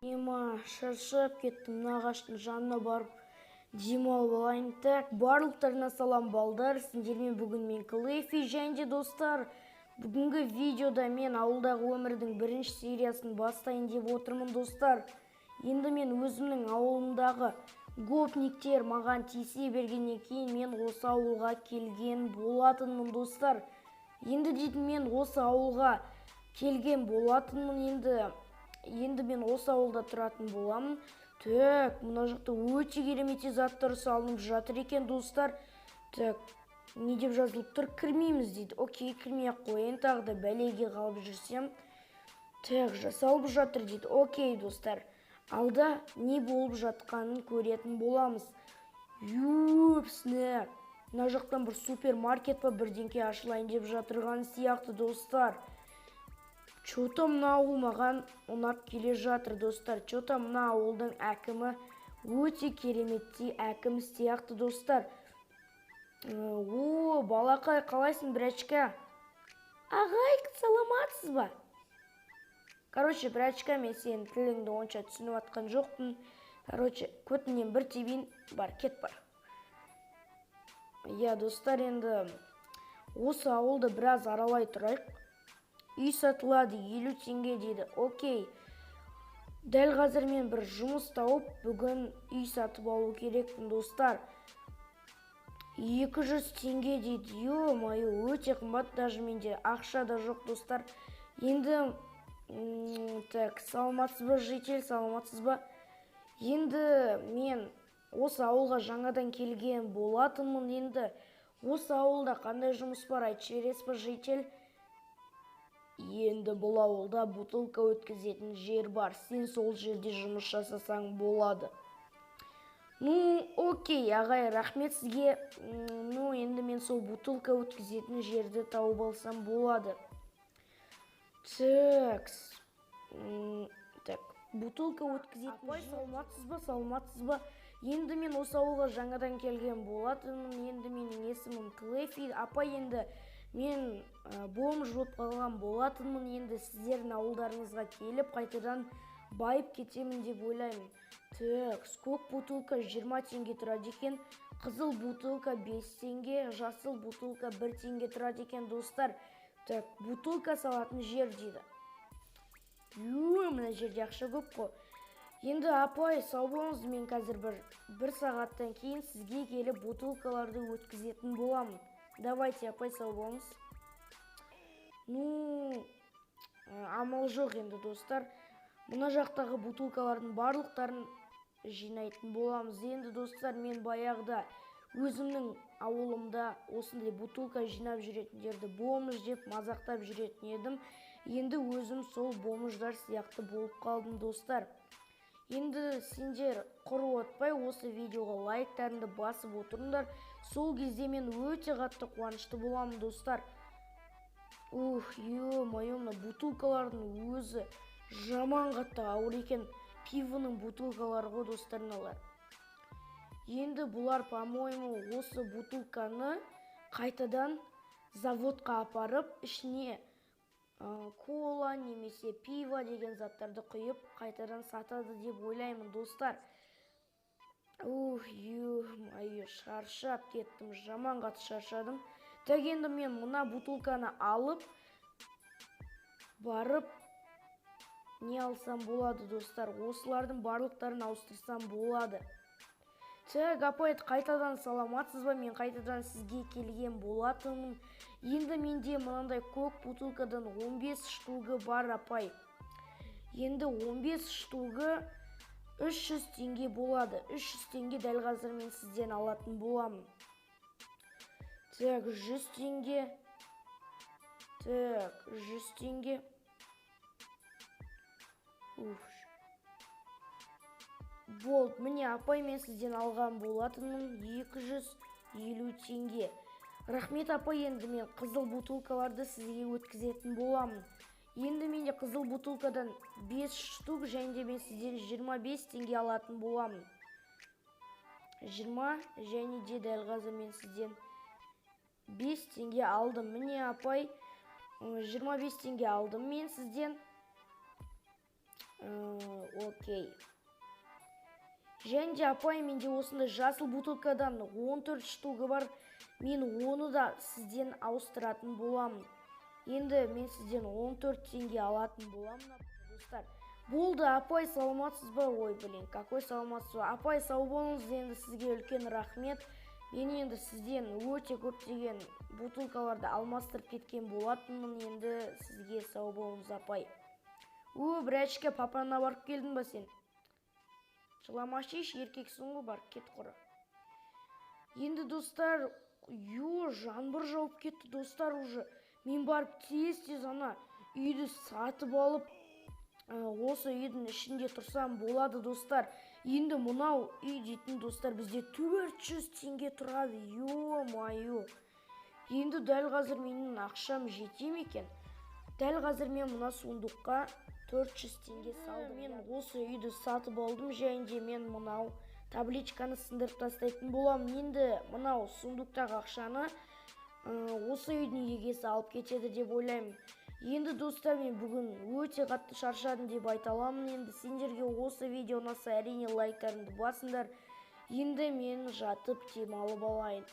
Шаршап кеттім, мына ағаштың жанына барып демалып алайын. Так, барлықтарына салам балдар, сендермен бүгін мен Клэйфи және достар. Бүгінгі видеода мен ауылдағы өмірдің бірінші сериясын бастайын деп отырмын достар. Енді мен өзімнің ауылымдағы гопниктер маған тиісе бергеннен кейін мен осы ауылға келген болатынмын достар. Енді дейтін мен осы ауылға келген болатынмын енді мен осы ауылда тұратын боламын. Так, мына жақта өте керемет заттар салынып жатыр екен достар. Так, не деп жазылып тұр? Кірмейміз дейді. Окей, кірмей-ақ қояйын, тағы да бәлеге қалып жүрсем. Так, жасалып жатыр дейді. Окей достар, алда не болып жатқанын көретін боламыз. Юпсіне, мына жақтан бір супермаркет па бірдеңке ашылайын деп жатырған сияқты достар. Чота мына ауыл маған ұнап келе жатыр достар. Чота мына ауылдың әкімі өте кереметтей әкім сияқты достар. Балақай, қалайсың, брачка? Ағай, саламатсыз ба? Короче, брачка, мен сенің тіліңді онша түсініп атқан жоқпын. Короче, көтінен бір тебейін, бар, кет бар. Достар, енді осы ауылды біраз аралай тұрайық. Үй сатылады 50 теңге дейді. Окей. Дәл қазір мен бір жұмыс тауып, бүгін үй сатып алу керекпін достар. 200 теңге дейді. Ё-мое, өте қымбат, даже менде ақша да жоқ достар. Енді, так, саламатсыз ба, житель, саламатсыз ба? Енді мен осы ауылға жаңадан келген болатынмын. Енді осы ауылда қандай жұмыс бар, айтшы бересіз ба, житель? Енді бұл ауылда бутылка өткізетін жер бар. Сен сол жерде жұмыс жасасаң болады. Окей, ағай, рахмет сізге. Енді мен сол бутылка өткізетін жерді тауып алсам болады. Так, бутылка өткізетін жер. Апай, саламатсыз ба? Енді мен осы ауылға жаңадан келген болатынмын. Енді менің есімім Клэйфи. Апай, енді мен бомж болып қалған болатынмын. Енді сіздердің ауылдарыңызға келіп, қайтадан байып кетемін деп ойлаймын. Так, скок бутылка 20 теңге тұрады екен. Қызыл бутылка 5 теңге, жасыл бутылка 1 теңге тұрады екен достар. Так, бутылка салатын жер дейді. Мына жерде ақша көп қой. Енді апай, сау болыңыз, мен қазір бір сағаттан кейін сізге келіп бутылкаларды өткізетін боламын. Давайте, апай, сау болыңыз. Амал жоқ енді достар. Мына жақтағы бутылкалардың барлықтарын жинайтын боламыз. Енді достар, мен баяғыда өзімнің ауылымда осындай бутылка жинап жүретіндерді бомж деп мазақтап жүретін едім. Енді өзім сол бомждар сияқты болып қалдым достар. Енді сендер құр отпай осы видеоға лайктарыңды басып отырыңдар. Сол кезде мен өте қатты қуанышты боламын достар. Ё-мое, бутылкалардың өзі жаман қатты ауыр екен. Пивоның бутылкалары ғой достарыналар. Енді бұлар, по-моему, осы бутылканы қайтадан заводқа апарып, ішіне кола немесе пиво деген заттарды құйып, қайтадан сатады деп ойлаймын достар. Шаршап кеттім, жаман қатты шаршадым. Так, енді мен мына бутылканы алып, барып, не алсам болады достар? Осылардың барлықтарын ауыстырсам болады. Так, апай, қайтадан саламатсыз ба? Мен қайтадан сізге келген болатынмын. Енді менде мынандай көк бутылкадан 15 штугы бар, апай. Енді 15 штугы 300 теңге болады. 300 теңге дәл қазір мен сізден алатын боламын. Так, 100 теңге. Так, 100 теңге. Болды, міне, апай, мен сізден алған болатынмын 250 теңге. Рахмет, апай, енді мен қызыл бутылкаларды сізге өткізетін боламын. Енді менде қызыл бутылкадан 5 штук, және де мен сізден 25 теңге алатын боламын. 20, және де дәл қазір мен сізден 5 теңге алдым. Міне, апай, 25 теңге алдым мен сізден. Окей. Және де апай, менде осындай жасыл бутылкадан 14 штугы бар. Мен оны да сізден ауыстыратын боламын. Енді мен сізден 14 теңге алатын боламын, достар. Болды, апай, саламатсыз ба? Ой, блин, какой саламатсыз ба? Апай, сау болыңыз, енді сізге үлкен рахмет. Мен енді сізден өте көптеген бутылкаларды алмастырып кеткен болатынмын. Енді сізге сау болыңыз, апай. Бірәшке, папана барып келдің ба сен? Жыламашиш, еркексің ғой, бар, кет құры. Енді, достар, жаңбыр жауып кетті, достар, уже. Мен барып тез-тез ана үйді сатып алып, осы үйдің ішінде тұрсам болады, достар. Енді мұнау үй дейтін, достар, бізде 400 теңге тұрады, ё-майо. Енді дәл қазір менің ақшам жете ме екен? Дәл қазір мен мұна сундыққа 400 теңге салдым. Мен осы үйді сатып алдым, және мен мұнау табличканы сындырып тастайтын болам. Енді мұнау сундықтағы ақшаны осы үйдің егесі алып кетеді деп ойлаймын. Енді, достар, мен бүгін өте қатты шаршадым деп айта аламын. Енді сендерге осы видео ұнаса, әрине лайктарыңды басыңдар. Енді мен жатып демалып алайын.